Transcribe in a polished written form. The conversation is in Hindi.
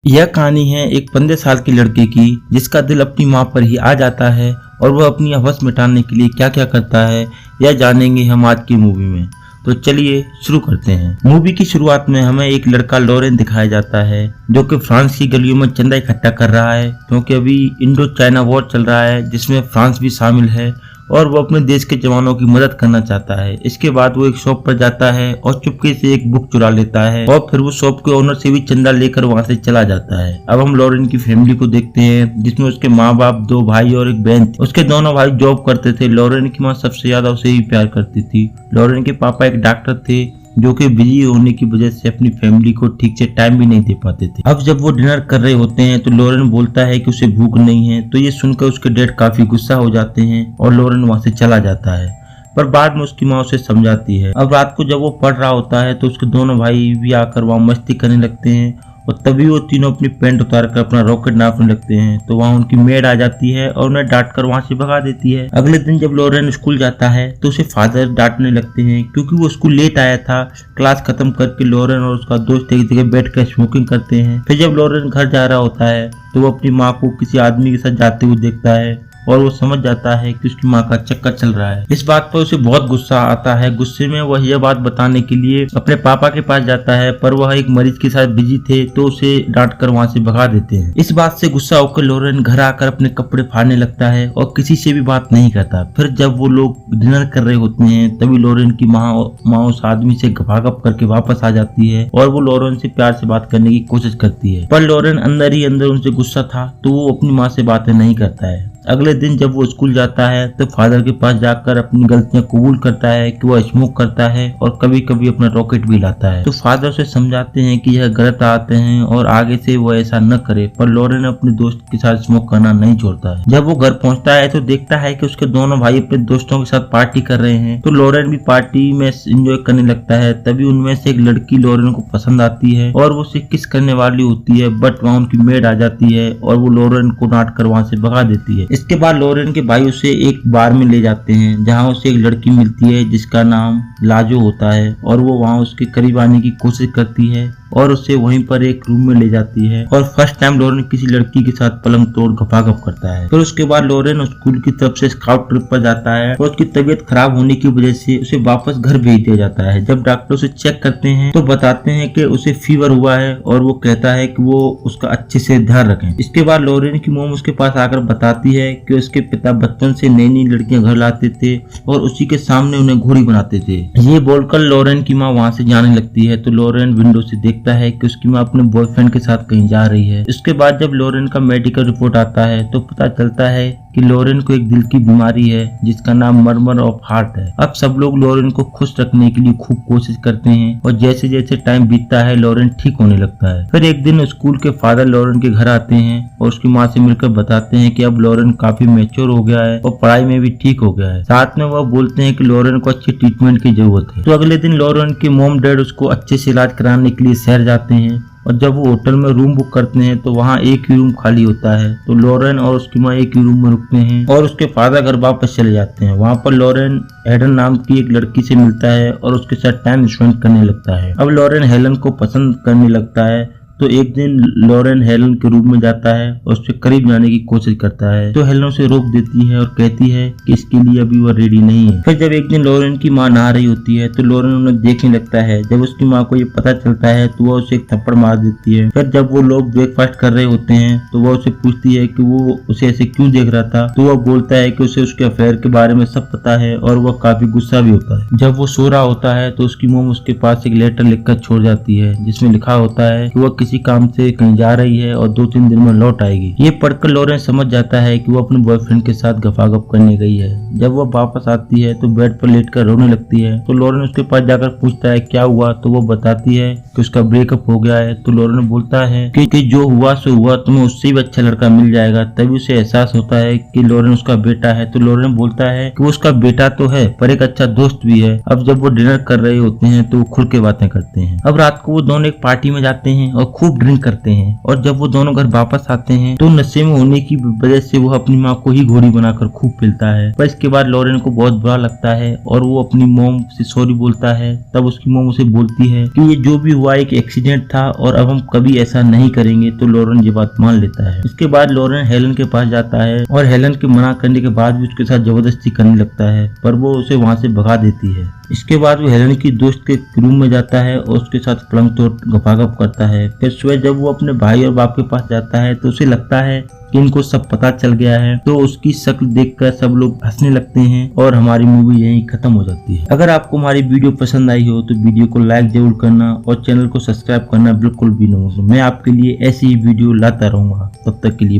यह कहानी है एक 15 साल के लड़के की जिसका दिल अपनी मां पर ही आ जाता है और वह अपनी हवस मिटाने के लिए क्या क्या करता है यह जानेंगे हम आज की मूवी में। तो चलिए शुरू करते हैं। मूवी की शुरुआत में हमें एक लड़का लॉरेन दिखाया जाता है जो कि फ्रांस की गलियों में चंदा इकट्ठा कर रहा है क्योंकि अभी इंडो चाइना वॉर चल रहा है जिसमें फ्रांस भी शामिल है और वो अपने देश के जवानों की मदद करना चाहता है। इसके बाद वो एक शॉप पर जाता है और चुपके से एक बुक चुरा लेता है और फिर वो शॉप के ओनर से भी चंदा लेकर वहाँ से चला जाता है। अब हम लॉरेन की फैमिली को देखते हैं जिसमें उसके माँ बाप, 2 भाई और एक बहन थी। उसके दोनों भाई जॉब करते थे। लॉरेन की माँ सबसे ज्यादा उसे ही प्यार करती थी। लॉरेन के पापा एक डॉक्टर थे जो कि बिजी होने की वजह से अपनी फैमिली को ठीक से टाइम भी नहीं दे पाते थे। अब जब वो डिनर कर रहे होते हैं तो लॉरेन बोलता है कि उसे भूख नहीं है, तो ये सुनकर उसके डैड काफी गुस्सा हो जाते हैं और लॉरेन वहां से चला जाता है। पर बाद में उसकी माँ उसे समझाती है। अब रात को जब वो पढ़ रहा होता है तो उसके दोनों भाई भी आकर वहाँ मस्ती करने लगते हैं और तभी वो तीनों अपनी पैंट उतार कर अपना रॉकेट नापने लगते हैं। तो वहाँ उनकी मेड आ जाती है और उन्हें डांट कर वहाँ से भगा देती है। अगले दिन जब लॉरेन स्कूल जाता है तो उसे फादर डांटने लगते हैं क्योंकि वो स्कूल लेट आया था। क्लास खत्म करके लॉरेन और उसका दोस्त एक जगह बैठ कर स्मोकिंग करते हैं। फिर जब लॉरेन घर जा रहा होता है तो वो अपनी माँ को किसी आदमी के साथ जाते हुए देखता है और वो समझ जाता है कि उसकी माँ का चक्कर चल रहा है। इस बात पर उसे बहुत गुस्सा आता है। गुस्से में वह यह बात बताने के लिए अपने पापा के पास जाता है पर वह एक मरीज के साथ बिजी थे तो उसे डांट कर वहाँ से भगा देते हैं। इस बात से गुस्सा होकर लॉरेन घर आकर अपने कपड़े फाड़ने लगता है और किसी से भी बात नहीं करता। फिर जब वो लोग डिनर कर रहे होते हैं तभी लॉरेन की माँ उस आदमी से गपागप करके वापस आ जाती है और वो लॉरेन से प्यार से बात करने की कोशिश करती है। पर लॉरेन अंदर ही अंदर उनसे गुस्सा था तो वो अपनी माँ से बातें नहीं करता है। अगले दिन जब वो स्कूल जाता है तो फादर के पास जाकर अपनी गलतियां कबूल करता है कि वह स्मोक करता है और कभी कभी अपना रॉकेट भी लाता है। तो फादर उसे समझाते हैं कि यह गलत आते हैं और आगे से वो ऐसा न करे, पर लॉरेन अपने दोस्त के साथ स्मोक करना नहीं छोड़ता है। जब वो घर पहुंचता है तो देखता है कि उसके दोनों भाई अपने दोस्तों के साथ पार्टी कर रहे हैं तो लॉरेन भी पार्टी में एंजॉय करने लगता है। तभी उनमें से एक लड़की लॉरेन को पसंद आती है और वो उसे किस करने वाली होती है बट वहाँ उनकी मेड आ जाती है और वो लॉरेन को डांट कर वहाँ से भगा देती है। इसके बाद लॉरेन के भाई उसे एक बार में ले जाते हैं जहां उसे एक लड़की मिलती है जिसका नाम लाजो होता है और वो वहां उसके करीब आने की कोशिश करती है और उसे वहीं पर एक रूम में ले जाती है और फर्स्ट टाइम लॉरेन किसी लड़की के साथ पलंग तोड़ गपागप करता है। फिर उसके बाद लॉरेन स्कूल की तरफ से स्काउट ट्रिप पर जाता है और उसकी तबीयत खराब होने की वजह से उसे वापस घर भेज दिया जाता है। जब डॉक्टर उसे चेक करते हैं तो बताते हैं कि उसे फीवर हुआ है और वो कहता है कि वो उसका अच्छे से ध्यान रखें। इसके बाद लॉरेन की मोम उसके पास आकर बताती है कि उसके पिता बचपन से नई नई लड़कियां घर लाते थे और उसी के सामने उन्हें घोड़ी बनाते थे। ये बोलकर लॉरेन की माँ वहाँ से जाने लगती है तो लॉरेन विंडो से देखता है कि उसकी माँ अपने बॉयफ्रेंड के साथ कहीं जा रही है। इसके बाद जब लॉरेन का मेडिकल रिपोर्ट आता है तो पता चलता है कि लॉरेन को एक दिल की बीमारी है जिसका नाम मर्मर ऑफ हार्ट है। अब सब लोग लॉरेन को खुश रखने के लिए खूब कोशिश करते हैं और जैसे जैसे टाइम बीतता है लॉरेन ठीक होने लगता है। फिर एक दिन स्कूल के फादर लॉरेन के घर आते हैं और उसकी माँ से मिलकर बताते हैं कि अब लॉरेन काफी मैच्योर हो गया है और पढ़ाई में भी ठीक हो गया है। साथ में वह बोलते हैं कि लॉरेन को अच्छी ट्रीटमेंट की जरूरत है। तो अगले दिन लॉरेन के मॉम डैड उसको अच्छे से इलाज कराने के लिए शहर जाते हैं और जब वो होटल में रूम बुक करते हैं तो वहाँ एक ही रूम खाली होता है। तो लॉरेन और उसकी माँ एक ही रूम में रुकते हैं और उसके फादर घर वापस चले जाते हैं। वहाँ पर लॉरेन हेलन नाम की एक लड़की से मिलता है और उसके साथ टाइम स्पेंड करने लगता है। अब लॉरेन हेलन को पसंद करने लगता है तो एक दिन लॉरेन हेलन के रूम में जाता है और उसके करीब जाने की कोशिश करता है तो हेलन उसे रोक देती है और कहती है कि इसके लिए अभी वह रेडी नहीं है। फिर जब एक दिन लॉरेन की माँ नहा रही होती है तो लॉरेन उन्हें देखने लगता है। जब उसकी माँ को ये पता चलता है तो वह उसे एक थप्पड़ मार देती है। फिर जब वो लोग ब्रेकफास्ट कर रहे होते हैं तो वह उसे पूछती है कि वो उसे ऐसे क्यों देख रहा था तो वह बोलता है कि उसे उसके अफेयर के बारे में सब पता है और वह काफी गुस्सा भी होता है। जब वो सो रहा होता है तो उसकी मोम उसके पास एक लेटर लिखकर छोड़ जाती है जिसमें लिखा होता है कि वह किसी काम से कहीं जा रही है और 2-3 दिन में लौट आएगी। ये पढ़कर लॉरेन समझ जाता है कि वो अपने बॉयफ्रेंड के साथ गपागप करने गई है। जब वो वापस आती है तो बेड पर लेटकर रोने लगती है तो लॉरेन उसके पास जाकर पूछता है क्या हुआ तो वो बताती है कि उसका ब्रेकअप हो गया है। तो लॉरेन बोलता है कि जो हुआ सो हुआ, तुम्हें उससे भी अच्छा लड़का मिल जाएगा। तभी उसे एहसास होता है कि लॉरेन उसका बेटा है। तो लॉरेन बोलता है कि वो उसका बेटा तो है पर एक अच्छा दोस्त भी है। अब जब वो डिनर कर रहे होते हैं तो वो खुल के बातें करते हैं। अब रात को वो दोनों एक पार्टी में जाते हैं और खूब ड्रिंक करते हैं और जब वो दोनों घर वापस आते हैं तो नशे में होने की वजह से वो अपनी माँ को ही घोड़ी बनाकर खूब पिलता है। पर इसके बाद लॉरेन को बहुत बुरा लगता है और वो अपनी मॉम से सॉरी बोलता है। तब उसकी मॉम उसे बोलती है कि ये जो भी हुआ एक एक्सीडेंट था और अब हम कभी ऐसा नहीं करेंगे। तो लॉरेन ये बात मान लेता है। इसके बाद लॉरेन हेलन के पास जाता है और हेलन के मना करने के बाद भी उसके साथ जबरदस्ती करने लगता है, पर वो उसे वहाँ से भगा देती है। इसके बाद वो हेलन की दोस्त के रूम में जाता है और उसके साथ पलंग तोड़ गपागप करता है। फिर सुबह जब वो अपने भाई और बाप के पास जाता है तो उसे लगता है कि इनको सब पता चल गया है। तो उसकी शक्ल देखकर सब लोग हंसने लगते हैं और हमारी मूवी यहीं खत्म हो जाती है। अगर आपको हमारी वीडियो पसंद आई हो तो वीडियो को लाइक जरूर करना और चैनल को सब्सक्राइब करना बिल्कुल भी न भूलें। मैं आपके लिए ऐसी ही वीडियो लाता रहूंगा। तब तक के लिए